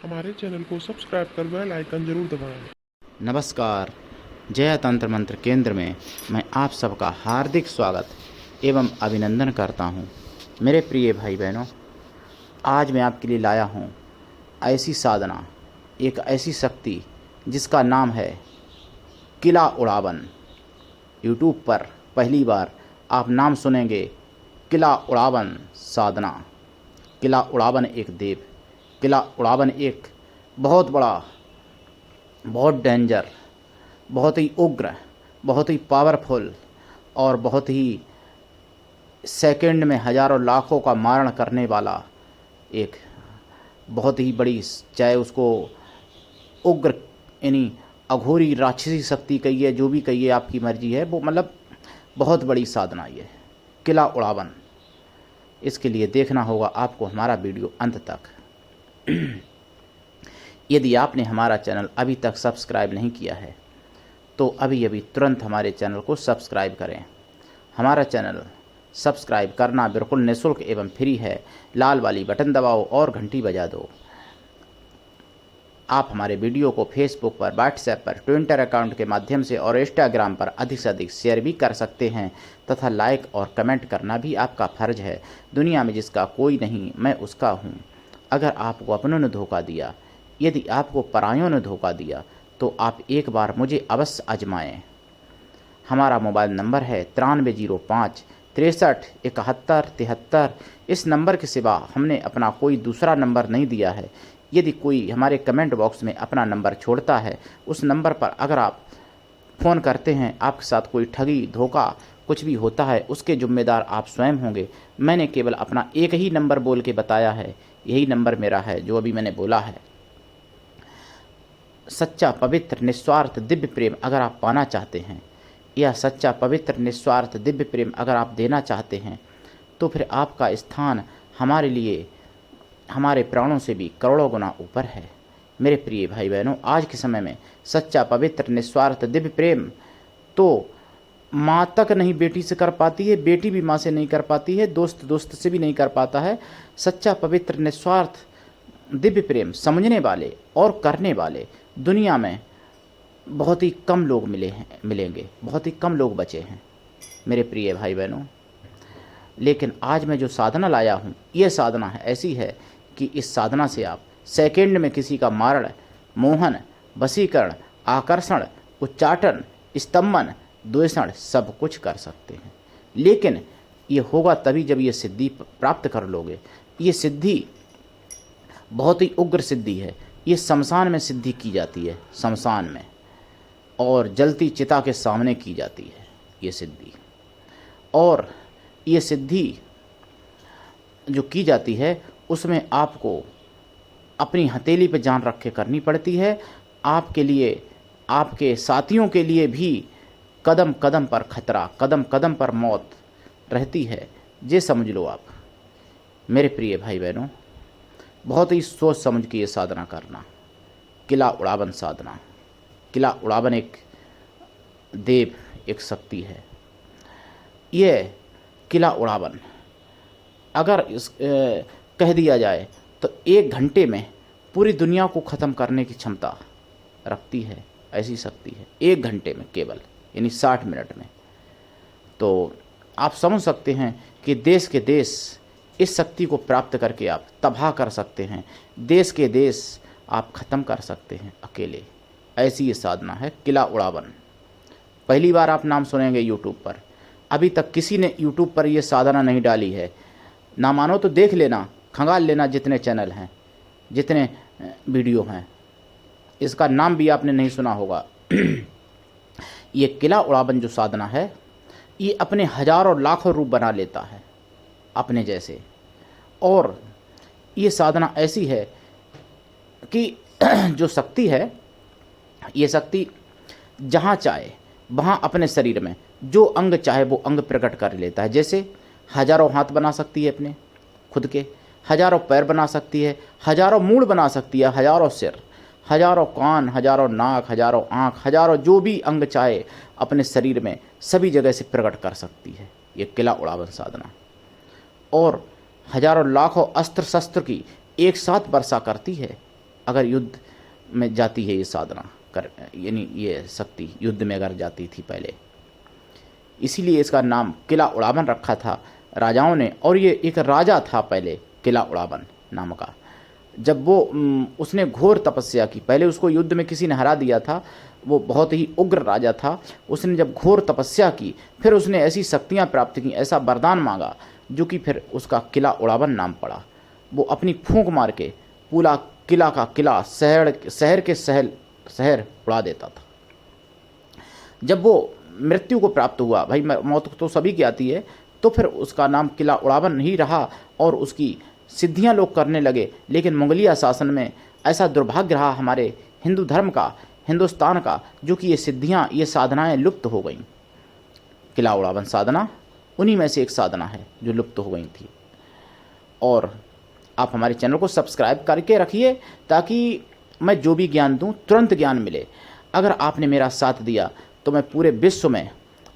हमारे चैनल को सब्सक्राइब कर बेल आइकन जरूर दबाएं। नमस्कार। जय तंत्र मंत्र केंद्र में मैं आप सबका हार्दिक स्वागत एवं अभिनंदन करता हूं। मेरे प्रिय भाई बहनों, आज मैं आपके लिए लाया हूं ऐसी साधना, एक ऐसी शक्ति जिसका नाम है किला उड़ावन। यूट्यूब पर पहली बार आप नाम सुनेंगे, किला उड़ावन साधना। किला उड़ावन एक देव, किला उड़ावन एक बहुत बड़ा, बहुत डेंजर, बहुत ही उग्र, बहुत ही पावरफुल और बहुत ही सेकंड में हज़ारों लाखों का मारण करने वाला एक बहुत ही बड़ी, चाहे उसको उग्र यानी अघोरी राक्षसी शक्ति कहिए, जो भी कहिए आपकी मर्जी है, वो मतलब बहुत बड़ी साधना ये किला उड़ावन। इसके लिए देखना होगा आपको हमारा वीडियो अंत तक। यदि आपने हमारा चैनल अभी तक सब्सक्राइब नहीं किया है तो अभी तुरंत हमारे चैनल को सब्सक्राइब करें। हमारा चैनल सब्सक्राइब करना बिल्कुल निःशुल्क एवं फ्री है। लाल वाली बटन दबाओ और घंटी बजा दो। आप हमारे वीडियो को फेसबुक पर, व्हाट्सएप पर, ट्विटर अकाउंट के माध्यम से और इंस्टाग्राम पर अधिक से अधिक शेयर भी कर सकते हैं तथा लाइक और कमेंट करना भी आपका फ़र्ज है। दुनिया में जिसका कोई नहीं, मैं उसका हूँ। अगर आपको अपनों ने धोखा दिया, यदि आपको परायों ने धोखा दिया, तो आप एक बार मुझे अवश्य आजमाएं। हमारा मोबाइल नंबर है 9305 63 71 73। इस नंबर के सिवा हमने अपना कोई दूसरा नंबर नहीं दिया है। यदि कोई हमारे कमेंट बॉक्स में अपना नंबर छोड़ता है, उस नंबर पर अगर आप फ़ोन करते हैं, आपके साथ कोई ठगी, धोखा कुछ भी होता है, उसके जिम्मेदार आप स्वयं होंगे। मैंने केवल अपना एक ही नंबर बोल के बताया है, यही नंबर मेरा है जो अभी मैंने बोला है। सच्चा पवित्र निस्वार्थ दिव्य प्रेम अगर आप पाना चाहते हैं, या सच्चा पवित्र निस्वार्थ दिव्य प्रेम अगर आप देना चाहते हैं, तो फिर आपका स्थान हमारे लिए, हमारे प्राणों से भी करोड़ों गुना ऊपर है। मेरे प्रिय भाई बहनों, आज के समय में सच्चा पवित्र निस्वार्थ दिव्य प्रेम तो माँ तक नहीं बेटी से कर पाती है, बेटी भी माँ से नहीं कर पाती है, दोस्त दोस्त से भी नहीं कर पाता है। सच्चा पवित्र निस्वार्थ दिव्य प्रेम समझने वाले और करने वाले दुनिया में बहुत ही कम लोग मिलेंगे, बहुत ही कम लोग बचे हैं मेरे प्रिय भाई बहनों। लेकिन आज मैं जो साधना लाया हूँ, ये साधना है ऐसी है कि इस साधना से आप सेकंड में किसी का मारण, मोहन, वशीकरण, आकर्षण, उच्चाटन, स्तंभन, द्वेषण सब कुछ कर सकते हैं। लेकिन ये होगा तभी जब ये सिद्धि प्राप्त कर लोगे। ये सिद्धि बहुत ही उग्र सिद्धि है। ये शमशान में सिद्धि की जाती है, शमशान में, और जलती चिता के सामने की जाती है ये सिद्धि। और ये सिद्धि जो की जाती है उसमें आपको अपनी हथेली पर जान रख के करनी पड़ती है। आपके लिए, आपके साथियों के लिए भी कदम कदम पर खतरा, कदम कदम पर मौत रहती है, ये समझ लो आप। मेरे प्रिय भाई बहनों, बहुत ही सोच समझ के ये साधना करना। किला उड़ावन साधना। किला उड़ावन एक देव, एक शक्ति है। ये किला उड़ावन अगर कह दिया जाए तो 1 घंटे में पूरी दुनिया को ख़त्म करने की क्षमता रखती है, ऐसी शक्ति है। 1 घंटे में केवल, यानी 60 मिनट में। तो आप समझ सकते हैं कि देश के देश इस शक्ति को प्राप्त करके आप तबाह कर सकते हैं। देश के देश आप ख़त्म कर सकते हैं अकेले। ऐसी ये साधना है किला उड़ावन। पहली बार आप नाम सुनेंगे यूट्यूब पर। अभी तक किसी ने यूट्यूब पर ये साधना नहीं डाली है। ना मानो तो देख लेना, खंगाल लेना, जितने चैनल हैं, जितने वीडियो हैं, इसका नाम भी आपने नहीं सुना होगा। ये किला उड़ावन जो साधना है, ये अपने हजारों लाखों रूप बना लेता है अपने जैसे। और ये साधना ऐसी है कि जो शक्ति है, ये शक्ति जहाँ चाहे वहाँ अपने शरीर में जो अंग चाहे वो अंग प्रकट कर लेता है। जैसे हजारों हाथ बना सकती है अपने खुद के, हजारों पैर बना सकती है, हजारों मूड़ बना सकती है, हजारों सिर, हजारों कान, हजारों नाक, हजारों आँख, हजारों जो भी अंग चाहे अपने शरीर में सभी जगह से प्रकट कर सकती है ये किला उड़ावन साधना। और हजारों लाखों अस्त्र शस्त्र की एक साथ वर्षा करती है अगर युद्ध में जाती है ये साधना कर, यानी ये शक्ति युद्ध में अगर जाती थी पहले, इसीलिए इसका नाम किला उड़ावन रखा था राजाओं ने। और ये एक राजा था पहले किला उड़ावन नाम का। जब वो उसने घोर तपस्या की, पहले उसको युद्ध में किसी ने हरा दिया था, वो बहुत ही उग्र राजा था। उसने जब घोर तपस्या की, फिर उसने ऐसी शक्तियाँ प्राप्त की, ऐसा वरदान मांगा, जो कि फिर उसका किला उड़ावन नाम पड़ा। वो अपनी फूंक मार के पूरा किला का किला, शहर के शहर उड़ा देता था। जब वो मृत्यु को प्राप्त हुआ, भाई मौत तो सभी की आती है, तो फिर उसका नाम किला उड़ावन नहीं रहा और उसकी सिद्धियां लोग करने लगे। लेकिन मुगलिया शासन में ऐसा दुर्भाग्य रहा हमारे हिंदू धर्म का, हिंदुस्तान का, जो कि ये सिद्धियां, ये साधनाएं लुप्त हो गईं। किला उड़ावन साधना उन्हीं में से एक साधना है जो लुप्त हो गई थी। और आप हमारे चैनल को सब्सक्राइब करके रखिए, ताकि मैं जो भी ज्ञान दूं तुरंत ज्ञान मिले। अगर आपने मेरा साथ दिया तो मैं पूरे विश्व में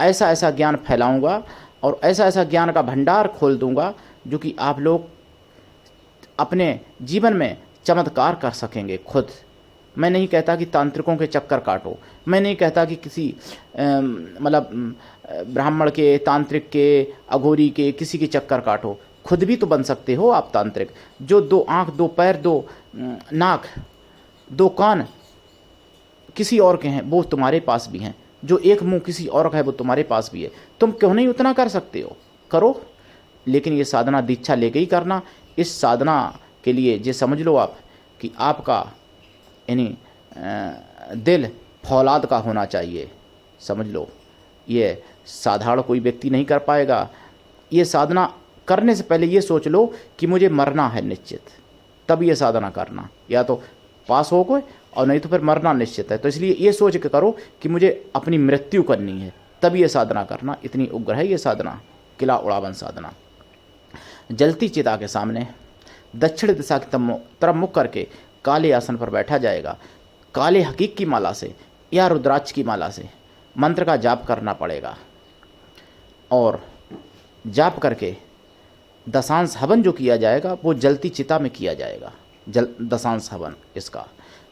ऐसा ऐसा ज्ञान फैलाऊंगा और ऐसा ऐसा ज्ञान का भंडार खोल दूंगा, जो कि आप लोग अपने जीवन में चमत्कार कर सकेंगे खुद। मैं नहीं कहता कि तांत्रिकों के चक्कर काटो, मैं नहीं कहता कि किसी ब्राह्मण के, तांत्रिक के, अघोरी के, किसी के चक्कर काटो। खुद भी तो बन सकते हो आप तांत्रिक। जो 2 आँख, 2 पैर, 2 नाक, 2 कान किसी और के हैं, वो तुम्हारे पास भी हैं। जो 1 मुंह किसी और का है, वो तुम्हारे पास भी है। तुम क्यों नहीं उतना कर सकते हो? करो। लेकिन ये साधना दीक्षा लेके ही करना। इस साधना के लिए ये समझ लो आप कि आपका यानी दिल फौलाद का होना चाहिए। समझ लो, ये साधारण कोई व्यक्ति नहीं कर पाएगा। ये साधना करने से पहले ये सोच लो कि मुझे मरना है निश्चित, तब ये साधना करना। या तो पास हो गए और नहीं तो फिर मरना निश्चित है। तो इसलिए ये सोच के करो कि मुझे अपनी मृत्यु करनी है, तब ये साधना करना। इतनी उग्र है ये साधना, किला उड़ावन साधना। जलती चिता के सामने दक्षिण दिशा की तरफ मुख करके काले आसन पर बैठा जाएगा। काले हकीक की माला से या रुद्राक्ष की माला से मंत्र का जाप करना पड़ेगा। और जाप करके दशांश हवन जो किया जाएगा वो जलती चिता में किया जाएगा। दशांश हवन, इसका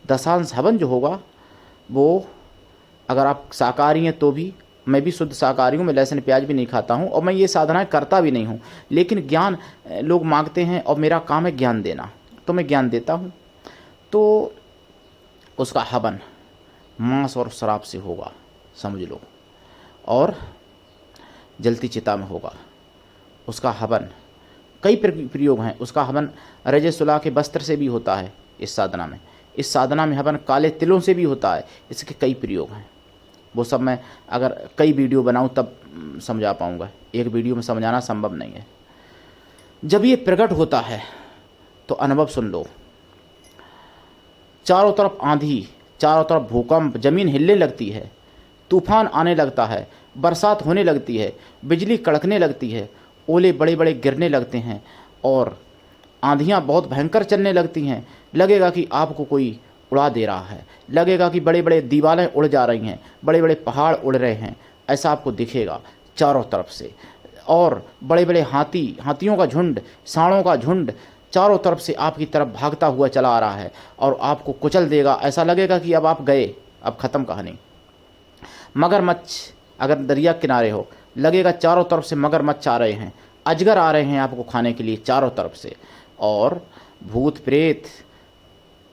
दशांश हवन जो होगा वो, अगर आप शाकाहारी हैं तो भी, मैं भी शुद्ध शाकाहारी हूँ, मैं लहसुन प्याज भी नहीं खाता हूँ और मैं ये साधनाएं करता भी नहीं हूँ। लेकिन ज्ञान लोग मांगते हैं और मेरा काम है ज्ञान देना, तो मैं ज्ञान देता हूँ। तो उसका हवन मांस और शराब से होगा, समझ लो, और जलती चिता में होगा। उसका हवन कई प्रयोग हैं। उसका हवन रजे सुलह के वस्त्र से भी होता है इस साधना में। इस साधना में हवन काले तिलों से भी होता है। इसके कई प्रयोग हैं, वो सब मैं अगर कई वीडियो बनाऊं तब समझा पाऊंगा, एक वीडियो में समझाना संभव नहीं है। जब ये प्रकट होता है तो अनुभव सुन लो। चारों तरफ आंधी, चारों तरफ भूकंप, जमीन हिलने लगती है, तूफान आने लगता है, बरसात होने लगती है, बिजली कड़कने लगती है, ओले बड़े बड़े गिरने लगते हैं और आंधियाँ बहुत भयंकर चलने लगती हैं। लगेगा कि आपको कोई उड़ा दे रहा है, लगेगा कि बड़े बड़े दीवारें उड़ जा रही हैं, बड़े बड़े पहाड़ उड़ रहे हैं, ऐसा आपको दिखेगा चारों तरफ से। और बड़े बड़े हाथियों का झुंड, सांडों का झुंड चारों तरफ से आपकी तरफ भागता हुआ चला आ रहा है और आपको कुचल देगा। ऐसा लगेगा कि अब आप गए, अब ख़त्म कहानी। मगरमच्छ, अगर दरिया किनारे हो, लगेगा चारों तरफ से मगरमच्छ आ रहे हैं, अजगर आ रहे हैं आपको खाने के लिए चारों तरफ से। और भूत प्रेत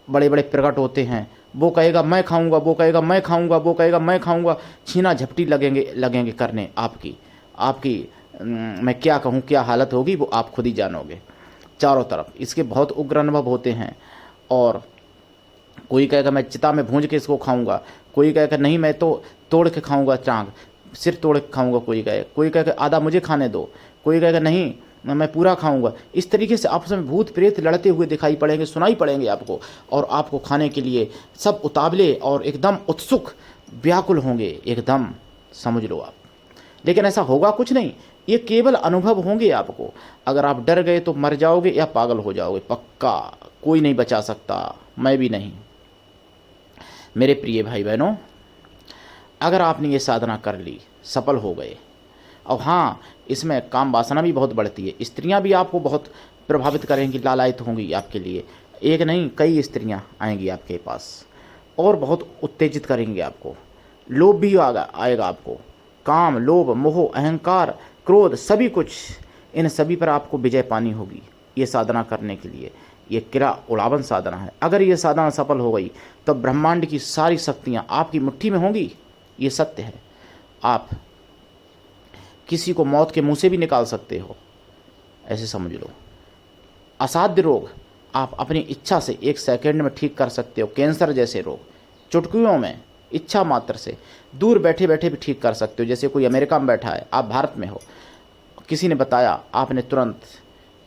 बड़े बड़े प्रकट होते हैं। वो कहेगा मैं खाऊंगा, वो कहेगा मैं खाऊंगा, वो कहेगा मैं खाऊंगा। छीना झपटी लगेंगे करने आपकी मैं क्या कहूँ, क्या हालत होगी वो आप खुद ही जानोगे। चारों तरफ इसके बहुत उग्र अनुभव होते हैं। और कोई कहेगा मैं चिता में भूंज के इसको खाऊंगा, कोई कहेगा नहीं मैं तो तोड़ के खाऊंगा, टांग सिर तोड़ के खाऊंगा, कोई कहेगा आधा मुझे खाने दो, कोई कहेगा नहीं मैं पूरा खाऊंगा। इस तरीके से आपस में भूत प्रेत लड़ते हुए दिखाई पड़ेंगे, सुनाई पड़ेंगे आपको, और आपको खाने के लिए सब उतावले और एकदम उत्सुक व्याकुल होंगे एकदम, समझ लो आप। लेकिन ऐसा होगा कुछ नहीं, ये केवल अनुभव होंगे आपको। अगर आप डर गए तो मर जाओगे या पागल हो जाओगे, पक्का कोई नहीं बचा सकता, मैं भी नहीं। मेरे प्रिय भाई बहनों, अगर आपने ये साधना कर ली, सफल हो गए, और हाँ इसमें काम वासना भी बहुत बढ़ती है, स्त्रियां भी आपको बहुत प्रभावित करेंगी, लालायित होंगी आपके लिए। एक नहीं कई स्त्रियां आएंगी आपके पास और बहुत उत्तेजित करेंगी आपको। लोभ भी आएगा आपको, काम, लोभ, मोह, अहंकार, क्रोध, सभी कुछ, इन सभी पर आपको विजय पानी होगी। ये साधना करने के लिए ये किला उड़ावन साधना है। अगर ये साधना सफल हो गई तो ब्रह्मांड की सारी शक्तियाँ आपकी मुट्ठी में होंगी। ये सत्य है। आप किसी को मौत के मुंह से भी निकाल सकते हो, ऐसे समझ लो। असाध्य रोग आप अपनी इच्छा से 1 सेकंड में ठीक कर सकते हो। कैंसर जैसे रोग चुटकियों में, इच्छा मात्र से, दूर बैठे बैठे भी ठीक कर सकते हो। जैसे कोई अमेरिका में बैठा है, आप भारत में हो, किसी ने बताया, आपने तुरंत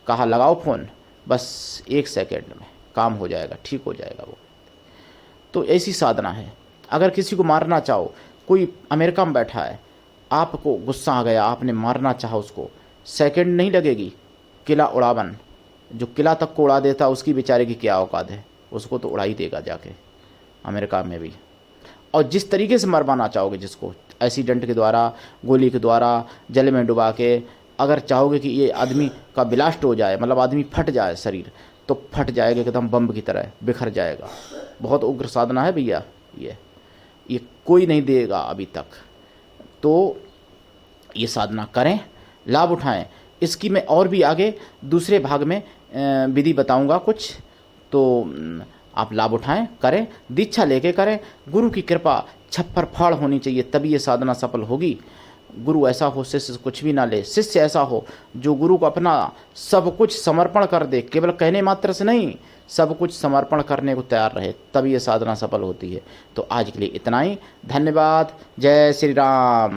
कहा लगाओ फ़ोन, बस 1 सेकंड में काम हो जाएगा, ठीक हो जाएगा वो। तो ऐसी साधना है। अगर किसी को मारना चाहो, कोई अमेरिका में बैठा है, आपको गुस्सा आ गया, आपने मारना चाहा उसको, सेकंड नहीं लगेगी। किला उड़ावन, जो किला तक को उड़ा देता उसकी बेचारे की क्या औकात है, उसको तो उड़ा ही देगा जाके अमेरिका में भी। और जिस तरीके से मरवाना चाहोगे जिसको, एक्सीडेंट के द्वारा, गोली के द्वारा, जल में डुबा के, अगर चाहोगे कि ये आदमी का ब्लास्ट हो जाए, मतलब आदमी फट जाए शरीर, तो फट जाएगा एकदम बम की तरह, बिखर जाएगा। बहुत उग्र साधना है भैया ये कोई नहीं देगा अभी तक। तो ये साधना करें, लाभ उठाएं। इसकी मैं और भी आगे दूसरे भाग में विधि बताऊंगा कुछ, तो आप लाभ उठाएं, करें, दीक्षा लेके करें। गुरु की कृपा छप्पर फाड़ होनी चाहिए, तभी ये साधना सफल होगी। गुरु ऐसा हो शिष्य कुछ भी ना ले, शिष्य ऐसा हो जो गुरु को अपना सब कुछ समर्पण कर दे, केवल कहने मात्र से नहीं, सब कुछ समर्पण करने को तैयार रहे, तभी ये साधना सफल होती है। तो आज के लिए इतना ही, धन्यवाद। जय श्री राम।